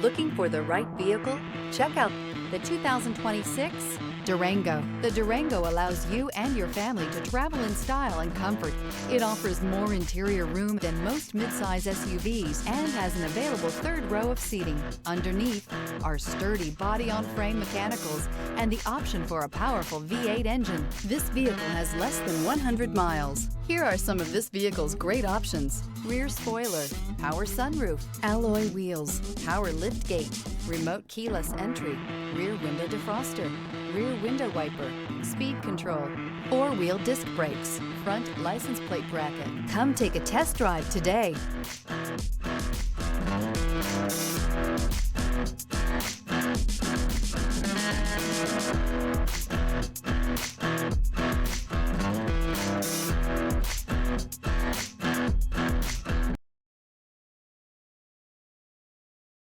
Looking for the right vehicle? Check out the 2026 Durango. The Durango allows you and your family to travel in style and comfort. It offers more interior room than most midsize SUVs and has an available third row of seating. Underneath are sturdy body-on-frame mechanicals and the option for a powerful V8 engine. This vehicle has less than 100 miles. Here are some of this vehicle's great options: rear spoiler, power sunroof, alloy wheels, power liftgate, remote keyless entry, rear window defroster, rear window wiper, speed control, four-wheel disc brakes, front license plate bracket. Come take a test drive today.